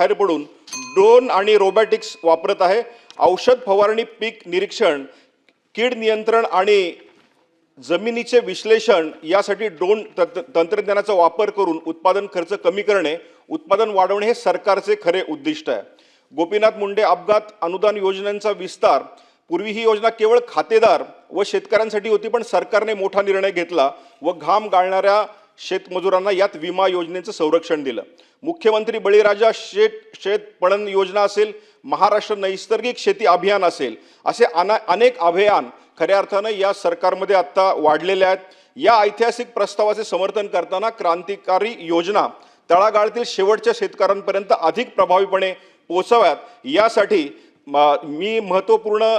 बाहेर पडून ड्रोन आणि रोबोटिक्स वापरत आहे। औषध फवारणी, पीक निरीक्षण, कीड नियंत्रण आणि जमिनीचे विश्लेषण यासाठी ड्रोन तंत्रज्ञानाचा वापर करून उत्पादन खर्च कमी करणे, उत्पादन वाढवणे हे सरकारचे खरे उद्दिष्ट आहे। गोपीनाथ मुंडे अपघात अनुदान योजनांचा विस्तार, पूर्वी ही योजना केवळ खातेदार व शेतकऱ्यांसाठी होती, पण सरकारने मोठा निर्णय घेतला व घाम गाळणाऱ्या शेतमजुरांना यात विमा योजनेचं संरक्षण दिलं। मुख्यमंत्री बळीराजा शेत पणन योजना असेल, महाराष्ट्र नैसर्गिक शेती अभियान असेल, असे अनेक अभियान खऱ्या अर्थानं या सरकारमध्ये आता वाढलेले आहेत। या ऐतिहासिक प्रस्तावाचे समर्थन करताना क्रांतिकारी योजना तळागाळातील शेवटच्या शेतकऱ्यांपर्यंत अधिक प्रभावीपणे पोहोचाव्यात यासाठी मी महत्त्वपूर्ण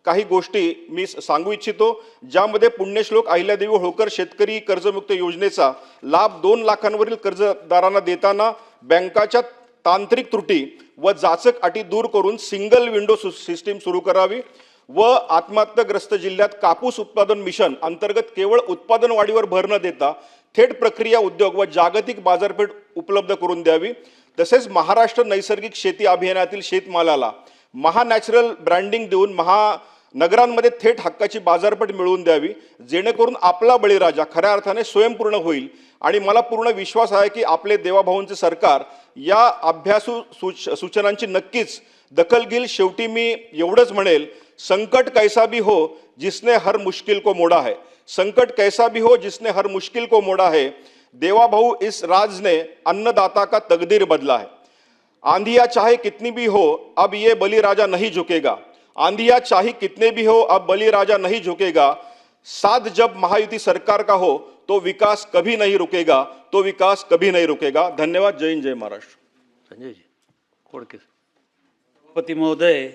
काही गोष्टी मी सांगू इच्छितो, ज्यामध्ये पुण्यश्लोक अहिल्यादेवी होळकर शेतकरी कर्जमुक्त योजनेचा लाभ 2 लाखांवरील कर्जदारांना देताना बँकाच्या तांत्रिक त्रुटी व जाचक अटी दूर करून सिंगल विंडो सिस्टीम सुरू करावी व आत्महत्याग्रस्त जिल्ह्यात कापूस उत्पादन मिशन अंतर्गत केवळ उत्पादन वाढीवर भर न देता थेट प्रक्रिया उद्योग व जागतिक बाजारपेठ उपलब्ध करून द्यावी। तसेच महाराष्ट्र नैसर्गिक शेती अभियानातील शेतमालाला महानॅचरल ब्रँडिंग देऊन महानगरांमध्ये थेट हक्काची बाजारपेठ मिळवून द्यावी, जेणेकरून आपला बळीराजा खऱ्या अर्थाने स्वयंपूर्ण होईल। आणि मला पूर्ण विश्वास आहे की आपले देवाभाऊंचे सरकार या अभ्यासू सूचनांची नक्कीच दखल घेईल। शेवटी मी एवढंच म्हणेल, संकट कैसा भी हो जिसने हर मुश्किल को मोड़ा है, संकट कैसा भी हो जिसने हर मुश्किल को मोड़ा है, देवाभाऊ इस राज ने अन्नदाता का तकदीर बदला है। आंधियां चाहे कितनी भी हो अब ये बलिराजा नहीं झुकेगा, आंधियां चाहे कितने भी हो अब बलिराजा नहीं झुकेगा। साथ जब महायुति सरकार का हो तो विकास कभी नहीं रुकेगा, तो विकास कभी नहीं रुकेगा। धन्यवाद। जय हिंद, जय महाराष्ट्र। संजय जी खोडके सभापती महोदय,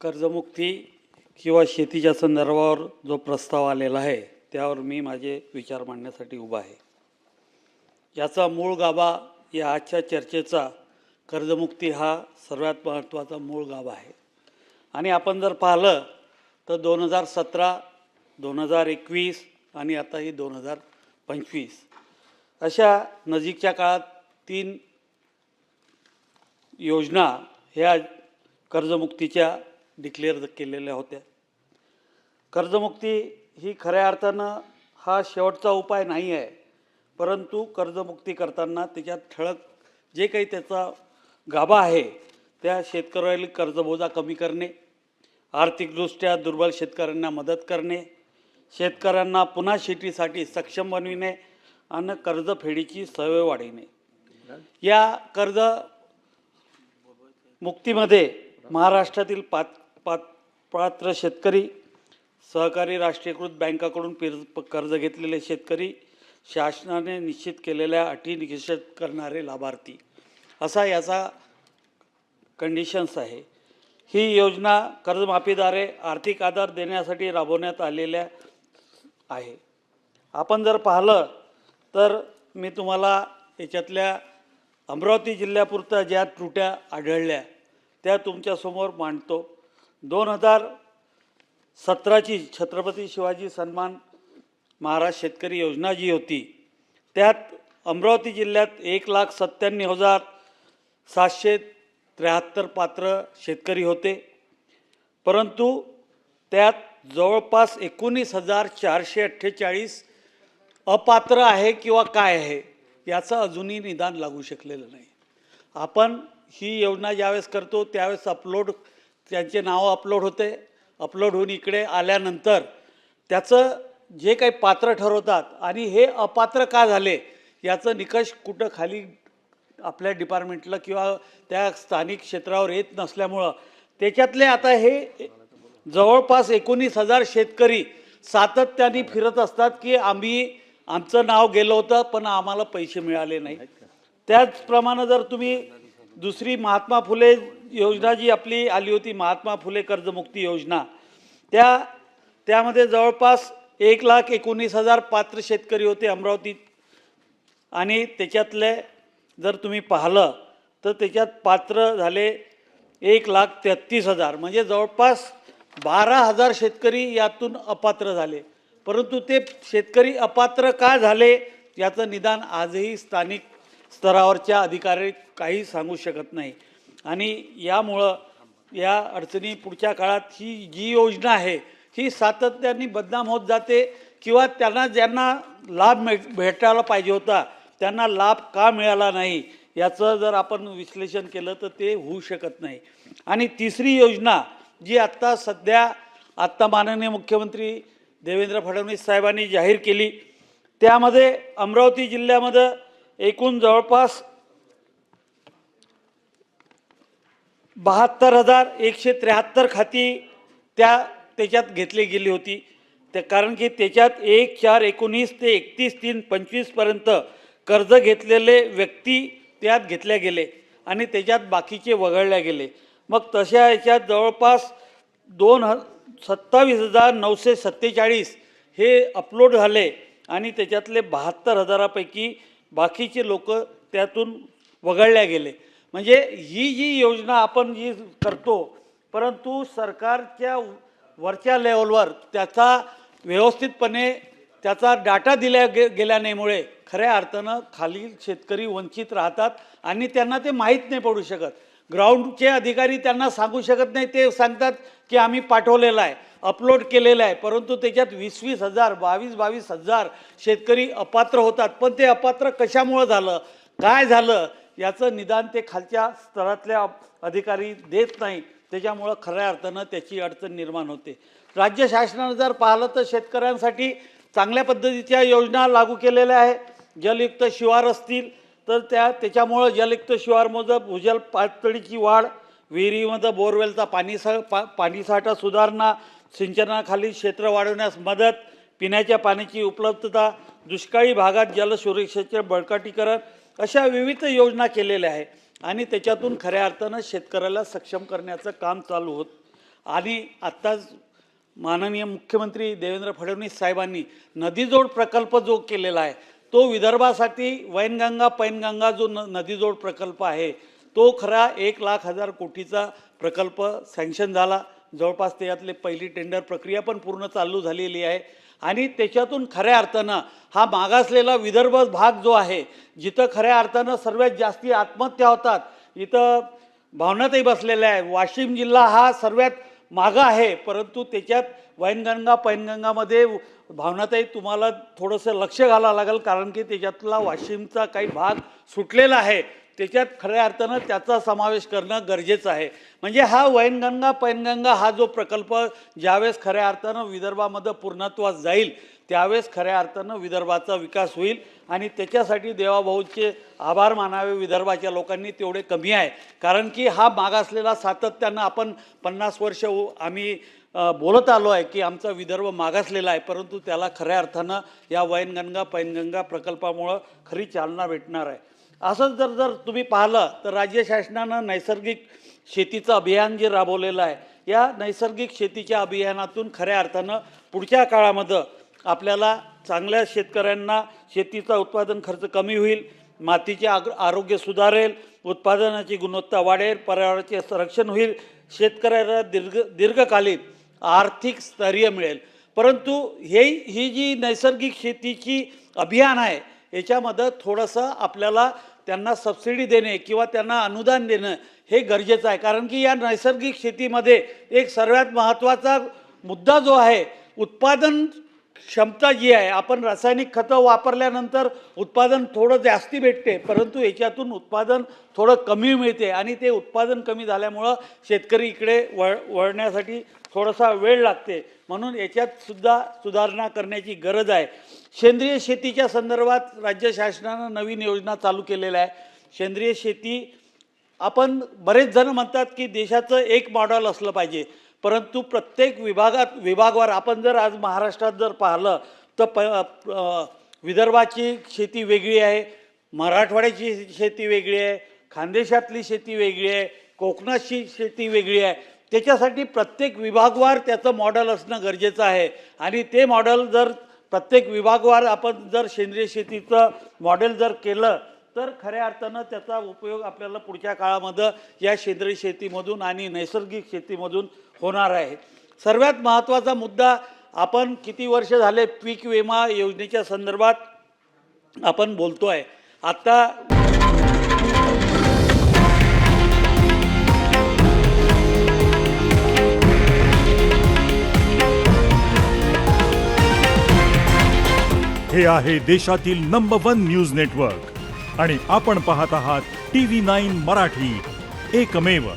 कर्जमुक्ती किंवा शेतीच्या संदर्भावर जो प्रस्ताव आलेला आहे त्यावर मी माझे विचार मांडण्यासाठी उभा आहे। याचा मूळ गाभा या आजच्या चर्चेचा कर्जमुक्ती हा सर्वात महत्त्वाचा मूळ गाभा आहे। आणि आपण जर पाहिलं तर 2017, 2021 आणि आता ही 2025 अशा नजीकच्या काळात 3 योजना ह्या कर्जमुक्तीच्या डिक्लेअर केलेल्या होत्या। कर्जमुक्ती ही खऱ्या अर्थानं हा शेवटचा उपाय नाही आहे, परंतु कर्जमुक्ती करताना त्याच्यात ठळक जे काही त्याचा गाभा आहे त्या शेतकऱ्याला कर्जबोजा कमी करणे, आर्थिकदृष्ट्या दुर्बल शेतकऱ्यांना मदत करणे, शेतकऱ्यांना पुन्हा शेतीसाठी सक्षम बनविणे आणि कर्जफेडीची सवय वाढविणे। या कर्ज मुक्तीमध्ये महाराष्ट्रातील पात्र शेतकरी, सहकारी राष्ट्रीयकृत बँकाकडून कर्ज घेतलेले शेतकरी, शासनाने निश्चित केलेल्या अटी निश्चित करणारे लाभार्थी असा याचा कंडिशन्स आहे। ही योजना कर्जमाफीद्वारे आर्थिक आधार देण्यासाठी राबवण्यात आलेल्या आहे। आपण जर पाहिलं तर मी तुम्हाला याच्यातल्या अमरावती जिल्ह्यापुरता ज्या त्रुट्या आढळल्या त्या तुमच्यासमोर मांडतो। 2017ची छत्रपती शिवाजी सन्मान महाराज शेतकरी योजना जी होती त्यात अमरावती जिल्ह्यात 1,97,773 पात्र शेतकरी होते, परंतु त्यात जवळपास 19,448 अपात्र आहे किंवा काय आहे याचं अजूनही निदान लागू शकलेलं नाही। आपण ही योजना ज्यावेळेस करतो त्यावेळेस त्यांचे नाव अपलोड होते, अपलोड होऊन इकडे आल्यानंतर त्याचं जे काही पात्र ठरवतात आणि हे अपात्र का झाले याचं निकष कुठं खाली आपल्या डिपार्टमेंटला किंवा त्या स्थानिक क्षेत्रावर येत नसल्यामुळं त्याच्यातले आता हे जवळपास 19,000 शेतकरी सातत्याने फिरत असतात की आमचं नाव गेलं होतं पण आम्हाला पैसे मिळाले नाही। त्याचप्रमाणे जर तुम्ही दुसरी महात्मा फुले योजना जी आपली आली होती, महात्मा फुले कर्जमुक्ती योजना, त्यामध्ये जवळपास 1,19,000 पात्र शेतकरी होते अमरावतीत आणि त्याच्यातले जर तुम्ही पाहिलं तर त्याच्यात पात्र झाले 1,33,000 म्हणजे जवळपास 12,000 शेतकरी यातून अपात्र झाले। परंतु ते शेतकरी अपात्र का झाले याचं निदान आजही स्थानिक स्तरावरच्या अधिकारी काही सांगू शकत नाही. आणि यामुळं या अडचणी पुढच्या काळात ही जी योजना आहे ही सातत्याने बदनाम होत जाते किंवा त्यांना ज्यांना लाभ भेटायला पाहिजे होता त्यांना लाभ का मिळाला नाही याचं जर आपण विश्लेषण केलं तर ते होऊ शकत नाही. आणि तिसरी योजना जी आत्ता माननीय मुख्यमंत्री देवेंद्र फडणवीस साहेबांनी जाहीर केली त्यामध्ये अमरावती जिल्ह्यामध्ये एकूण जवळपास 72,173 खाती त्याच्यात घेतली गेली होती. कारण की त्याच्यात 1/4/19 ते 31/3/25 पर्यंत कर्ज घेतलेले व्यक्ती त्यात घेतल्या गेले आणि त्याच्यात बाकीचे वगळल्या गेले. मग तशा याच्यात जवळपास 27,947 हे अपलोड झाले आणि त्याच्यातले 72,000 बाकीचे लोक त्यातून वगळल्या गेले. म्हणजे ही जी योजना आपण जी करतो परंतु सरकारच्या वरच्या लेवलवर त्याचा व्यवस्थितपणे त्याचा डाटा दिल्या गेल्यामुळे खऱ्या अर्थानं खालील शेतकरी वंचित राहतात आणि त्यांना ते माहीत नाही पडू शकत. ग्राउंडचे अधिकारी त्यांना सांगू शकत नाही. ते सांगतात की आम्ही पाठवलेलं आहे अपलोड केलेलं आहे परंतु त्याच्यात 20,000 22,000 शेतकरी अपात्र होतात. पण ते अपात्र कशामुळं झालं काय झालं याचं निदान ते खालच्या स्तरातल्या अधिकारी देत नाही. त्याच्यामुळं खऱ्या अर्थानं त्याची अडचण निर्माण होते. राज्य शासनानं जर पाहिलं तर शेतकऱ्यांसाठी चांगल्या पद्धतीच्या योजना लागू केलेल्या आहे. जलयुक्त शिवार असतील तर त्याच्यामुळं जलयुक्त शिवारमध्ये भूजल पातळीची वाढ, विहिरीमध्ये बोरवेलचा पाणीसाठा सुधारणा, सिंचनाखाली क्षेत्र वाढवण्यास मदत, पिण्याच्या पाण्याची उपलब्धता, दुष्काळी भागात जलसुरक्षेचे बळकटीकरण अशा विविध योजना केलेल्या आहे आणि त्याच्यातून खऱ्या अर्थानं शेतकऱ्याला सक्षम करण्याचं काम चालू होत. आणि आत्ताच माननीय मुख्यमंत्री देवेंद्र फडणवीस साहेबांनी नदीजोड प्रकल्प जो केलेला आहे तो विदर्भासाठी वैनगंगा पैनगंगा जो नदीजोड प्रकल्प आहे तो खरा 1,00,000 कोटीचा प्रकल्प सँक्शन झाला. जवळपास त्यातले पहिली टेंडर प्रक्रिया पण पूर्ण चालू झालेली आहे आणि त्याच्यातून खऱ्या अर्थानं हा मागासलेला विदर्भ भाग जो आहे जिथं खऱ्या अर्थानं सर्वात जास्ती आत्महत्या होतात इथं भावनातही बसलेल्या आहे. वाशिम जिल्हा हा सर्वात मागं आहे परंतु त्याच्यात वैनगंगा पैनगंगामध्ये भावनातही तुम्हाला थोडंसं लक्ष घालावं लागेल कारण की त्याच्यातला वाशिमचा काही भाग सुटलेला आहे. त्याच्यात खऱ्या अर्थानं त्याचा समावेश करणं गरजेचं आहे. म्हणजे हा वैनगंगा पैनगंगा हा जो प्रकल्प ज्यावेळेस खऱ्या अर्थानं विदर्भामध्ये पूर्णत्वास जाईल त्यावेळेस खऱ्या अर्थानं विदर्भाचा विकास होईल आणि त्याच्यासाठी देवाभाऊचे आभार मानावे विदर्भाच्या लोकांनी तेवढे कमी आहे. कारण की हा मागासलेला सातत्यानं आपण 50 वर्ष आम्ही बोलत आलो आहे की आमचा विदर्भ मागासलेला आहे परंतु त्याला खऱ्या अर्थानं या वैनगंगा पैनगंगा प्रकल्पामुळं खरी चालना भेटणार आहे. असंच जर तुम्ही पाहिलं तर राज्य शासनानं नैसर्गिक शेतीचं अभियान जे राबवलेलं आहे या नैसर्गिक शेतीच्या अभियानातून खऱ्या अर्थानं पुढच्या काळामध्ये आपल्याला चांगल्या शेतकऱ्यांना शेतीचा उत्पादन खर्च कमी होईल, मातीचे आरोग्य सुधारेल, उत्पादनाची गुणवत्ता वाढेल, पर्यावरणाचे संरक्षण होईल, शेतकऱ्याला दीर्घकालीन आर्थिक स्थैर्य मिळेल. परंतु ही जी नैसर्गिक शेतीची अभियान आहे याच्यामध्ये थोडंसं आपल्याला त्यांना सबसिडी देणे किंवा त्यांना अनुदान देणं हे गरजेचं आहे. कारण की या नैसर्गिक शेतीमध्ये एक सर्वात महत्त्वाचा मुद्दा जो आहे उत्पादन क्षमता जी आहे. आपण रासायनिक खतं वापरल्यानंतर उत्पादन थोडं जास्ती भेटते परंतु याच्यातून उत्पादन थोडं कमी मिळते आणि ते उत्पादन कमी झाल्यामुळं शेतकरी इकडे वळण्यासाठी थोडासा वेळ लागते. म्हणून याच्यात सुद्धा सुधारणा करण्याची गरज आहे. सेंद्रिय शेतीच्या संदर्भात राज्य शासनानं नवीन योजना चालू केलेल्या आहे. सेंद्रिय शेती आपण बरेच जण म्हणतात की देशाचं एक मॉडेल असलं पाहिजे परंतु प्रत्येक विभागावर आपण जर आज महाराष्ट्रात जर पाहिलं तर विदर्भाची शेती वेगळी आहे, मराठवाड्याची शेती वेगळी आहे, खानदेशातली शेती वेगळी आहे, कोकणाची शेती वेगळी आहे. त्याच्यासाठी प्रत्येक विभागवार त्याचं मॉडेल असणं गरजेचं आहे आणि ते मॉडेल जर प्रत्येक विभागवार आपण जर सेंद्रिय शेतीचं मॉडेल जर केलं तर खऱ्या अर्थानं त्याचा उपयोग आपल्याला पुढच्या काळामध्ये या सेंद्रिय शेतीमधून आणि नैसर्गिक शेतीमधून होणार आहे. सर्वात महत्त्वाचा मुद्दा आपण किती वर्ष झाले पीक विमा योजनेच्या संदर्भात आपण बोलतोय आता हे आहे देशातील नंबर 1 न्यूज नेटवर्क आणि आपण पाहत आहात TV9 मराठी, एकमेव.